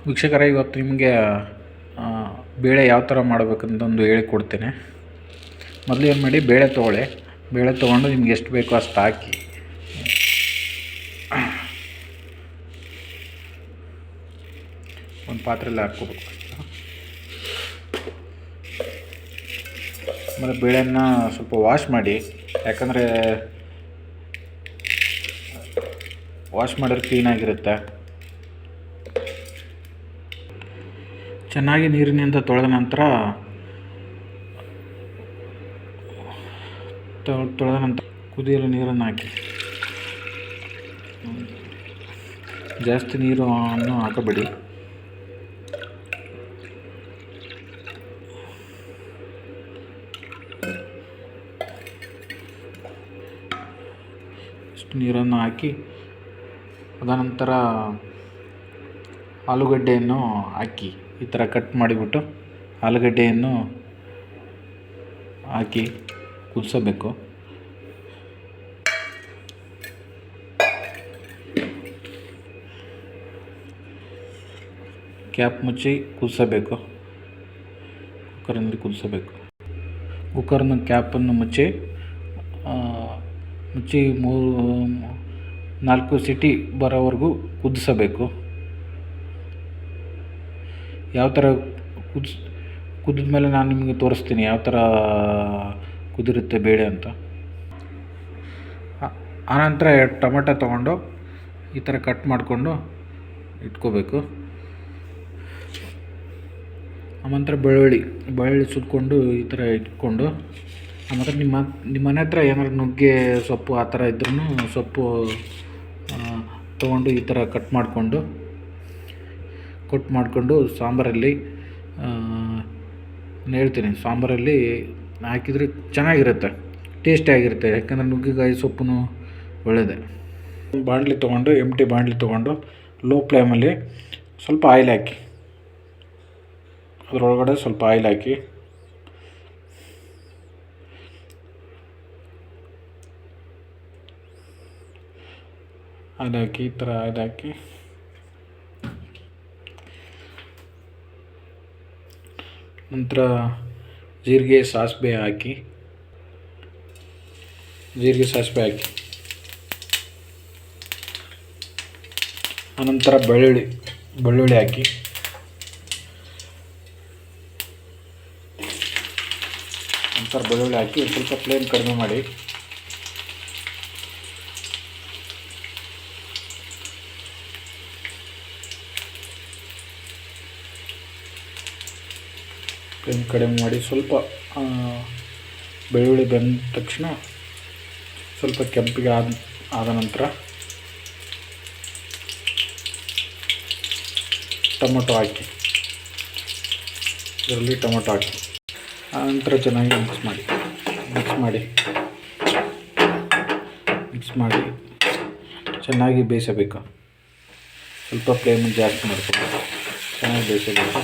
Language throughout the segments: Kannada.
ವೀಕ್ಷಕರೇ, ಇವತ್ತು ನಿಮಗೆ ಬೇಳೆ ಯಾವ ಥರ ಮಾಡಬೇಕಂತಂದು ಹೇಳಿಕೊಡ್ತೇನೆ. ಮೊದಲು ಏನು ಮಾಡಿ, ಬೇಳೆ ತೊಗೊಂಡು ನಿಮ್ಗೆ ಎಷ್ಟು ಬೇಕೋ ಅಷ್ಟು ಹಾಕಿ ಒಂದು ಪಾತ್ರೆಯಲ್ಲಿ ಹಾಕ್ಕೋಬೇಕು. ಆಮೇಲೆ ಬೇಳೆನ ಸ್ವಲ್ಪ ವಾಶ್ ಮಾಡಿ, ಯಾಕಂದರೆ ವಾಶ್ ಮಾಡಿದ್ರೆ ಕ್ಲೀನಾಗಿರುತ್ತೆ. ಚೆನ್ನಾಗಿ ನೀರಿನಿಂದ ತೊಳೆದ ನಂತರ ಕುದಿಯಲು ನೀರನ್ನು ಹಾಕಿ. ಜಾಸ್ತಿ ನೀರನ್ನು ಹಾಕಬೇಡಿ. ಇಷ್ಟು ನೀರನ್ನು ಹಾಕಿ ಅದನಂತರ ಆಲೂಗಡ್ಡೆಯನ್ನು ಹಾಕಿ, ಈ ಥರ ಕಟ್ ಮಾಡಿಬಿಟ್ಟು ಆಲೂಗಡ್ಡೆಯನ್ನು ಹಾಕಿ ಕುದಿಸಬೇಕು. ಕ್ಯಾಪ್ ಮುಚ್ಚಿ ಕುದಿಸಬೇಕು. ಕುಕ್ಕರಲ್ಲಿ ಕುದಿಸಬೇಕು. ಕುಕ್ಕರ್ನ ಕ್ಯಾಪನ್ನು ಮುಚ್ಚಿ 4 ಸಿಟಿ ಬರೋವರೆಗೂ ಕುದಿಸಬೇಕು. ಯಾವ ಥರ ಕುದಿದ ಮೇಲೆ ನಾನು ನಿಮಗೆ ತೋರಿಸ್ತೀನಿ ಯಾವ ಥರ ಕುದಿರುತ್ತೆ ಬೇಳೆ ಅಂತ. ಆನಂತರ ಟೊಮೆಟೊ ತೊಗೊಂಡು ಈ ಥರ ಕಟ್ ಮಾಡಿಕೊಂಡು ಇಟ್ಕೋಬೇಕು. ಆನಂತರ ಬೆಳ್ಳುಳ್ಳಿ ಸುಟ್ಕೊಂಡು ಈ ಥರ ಇಟ್ಕೊಂಡು, ಆನಂತರ ನಿಮ್ಮ ಮನೆ ಹತ್ರ ಏನಾದ್ರು ನುಗ್ಗೆ ಸೊಪ್ಪು ಆ ಥರ ಇದ್ರೂ ಸೊಪ್ಪು ತೊಗೊಂಡು ಈ ಥರ ಕಟ್ ಮಾಡಿಕೊಂಡು ಸಾಂಬಾರಲ್ಲಿ ಹೇಳ್ತೀನಿ, ಸಾಂಬಾರಲ್ಲಿ ಹಾಕಿದರೆ ಚೆನ್ನಾಗಿರುತ್ತೆ, ಟೇಸ್ಟಿಯಾಗಿರುತ್ತೆ. ಯಾಕಂದರೆ ನುಗ್ಗೆಕಾಯಿ ಸೊಪ್ಪು ಒಳ್ಳೆಯದೇ. ಎಂಟಿ ಬಾಣಲಿ ತೊಗೊಂಡು ಲೋ ಫ್ಲೇಮಲ್ಲಿ ಸ್ವಲ್ಪ ಆಯಿಲ್ ಹಾಕಿ, ಅದರೊಳಗಡೆ ಸ್ವಲ್ಪ ಆಯಿಲ್ ಹಾಕಿ, ಈ ಥರ ಆಯಿಲ್ ಹಾಕಿ ನಂತರ ಜೀರಿಗೆ ಸಾಸಿವೆ ಹಾಕಿ ಆನಂತರ ಬೆಳ್ಳುಳ್ಳಿ ಹಾಕಿ, ಸ್ವಲ್ಪ ಫ್ಲೇಮ್ ಕಡಿಮೆ ಮಾಡಿ, ಸ್ವಲ್ಪ ಬೆಳ್ಳುಳ್ಳಿ ಬೆಂದ ತಕ್ಷಣ ಸ್ವಲ್ಪ ಕೆಂಪಿಗೆ ಆದ ನಂತರ ಟೊಮೊಟೊ ಹಾಕಿ, ಆನಂತರ ಚೆನ್ನಾಗಿ ಮಿಕ್ಸ್ ಮಾಡಿ ಚೆನ್ನಾಗಿ ಬೇಯಿಸಬೇಕು. ಸ್ವಲ್ಪ ಫ್ಲೇಮನ್ನು ಜಾಸ್ತಿ ಮಾಡ್ಕೊಂಡು ಚೆನ್ನಾಗಿ ಬೇಯಿಸಬೇಕು.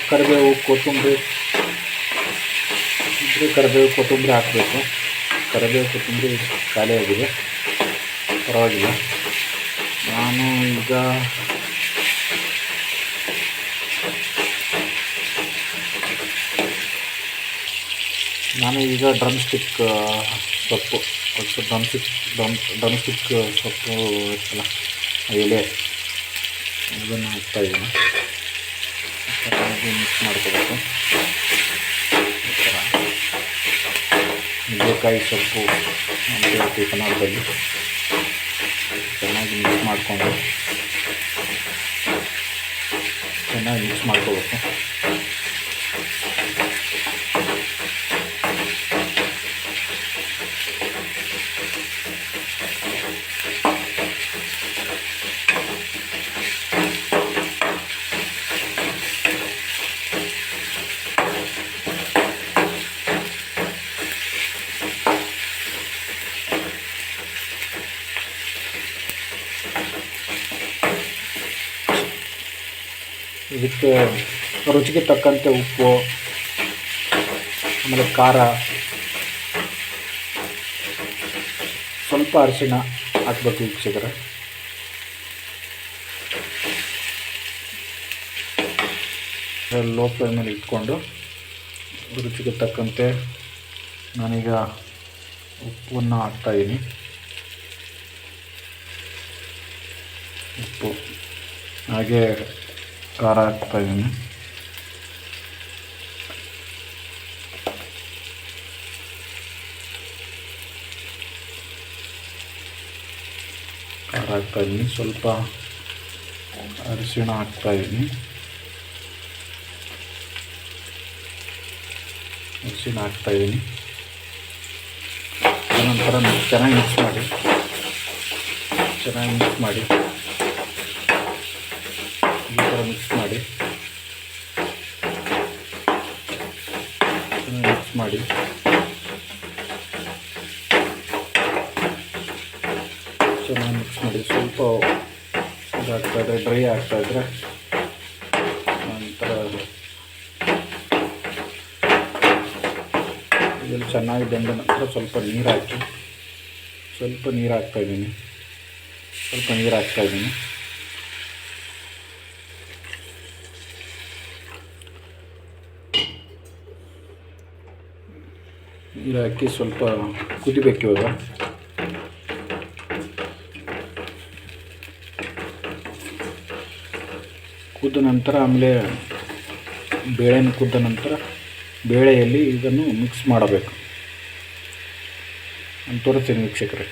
ಕರಿಬೇವು ಕೊತ್ತಂಬರಿ ಹಾಕಬೇಕು. ಕರಿಬೇವು ಕೊತ್ತಂಬರಿ ಖಾಲಿಯಾಗಿದೆ, ಪರವಾಗಿಲ್ಲ. ನಾನು ಈಗ ಡ್ರಮ್ ಸ್ಟಿಕ್ ಸೊಪ್ಪು ಇರ್ತಲ್ಲ, ಎಲೆ, ಅದನ್ನು ಹಾಕ್ತಾಯಿದ್ದೀನಿ. ಮಿಕ್ಸ್ ಮಾಡ್ಕೋಬೇಕು. ಈ ಥರ ನುಗ್ಗೆಕಾಯಿ ಸೊಪ್ಪು ಅಂತ ಹೇಳ್ತೀವಿ ಕನ್ನಡದಲ್ಲಿ. ಚೆನ್ನಾಗಿ ಮಿಕ್ಸ್ ಮಾಡ್ಕೋಬೇಕು. ಇದಕ್ಕೆ ರುಚಿಗೆ ತಕ್ಕಂತೆ ಉಪ್ಪು, ಆಮೇಲೆ ಖಾರ, ಸ್ವಲ್ಪ ಅರಿಶಿಣ ಹಾಕ್ಬೇಕು ವೀಕ್ಷಕರೇ. ಲೋ ಫ್ಲೇಮಲ್ಲಿ ಇಟ್ಕೊಂಡು ರುಚಿಗೆ ತಕ್ಕಂತೆ ನಾನೀಗ ಉಪ್ಪನ್ನು ಹಾಕ್ತಾಯಿದ್ದೀನಿ. ಉಪ್ಪು ಹಾಗೆ ಖಾರ ಹಾಕ್ತಾಯಿದ್ದೀನಿ. ಖಾರ ಹಾಕ್ತಾಯಿದ್ದೀನಿ. ಸ್ವಲ್ಪ ಅರಿಶಿಣ ಹಾಕ್ತಾಯಿದ್ದೀನಿ. ಆನಂತರ ಚೆನ್ನಾಗಿ ಮಿಕ್ಸ್ ಮಾಡಿ ಈ ಥರ ಮಿಕ್ಸ್ ಮಾಡಿ ಚೆನ್ನಾಗಿ ಮಿಕ್ಸ್ ಮಾಡಿ ಸ್ವಲ್ಪ ಇದಾಗ್ತಾಯಿದ್ರೆ, ಡ್ರೈ ಆಗ್ತಾಯಿದ್ರೆ ನಂತರ ಇದೆಲ್ಲ ಚೆನ್ನಾಗಿ ಬೆಂದ ನಂತರ ಸ್ವಲ್ಪ ನೀರು ಹಾಕ್ತಾಯಿದ್ದೀನಿ. ನೀರು ಹಾಕಿ ಸ್ವಲ್ಪ ಕುದಿಬೇಕು. ಇವಾಗ ಕುದ್ದ ನಂತರ ಆಮೇಲೆ ಕುದ್ದ ನಂತರ ಬೇಳೆಯಲ್ಲಿ ಇದನ್ನು ಮಿಕ್ಸ್ ಮಾಡಬೇಕು. ನಾನು ತೋರಿಸ್ತೀನಿ ವೀಕ್ಷಕರೇ.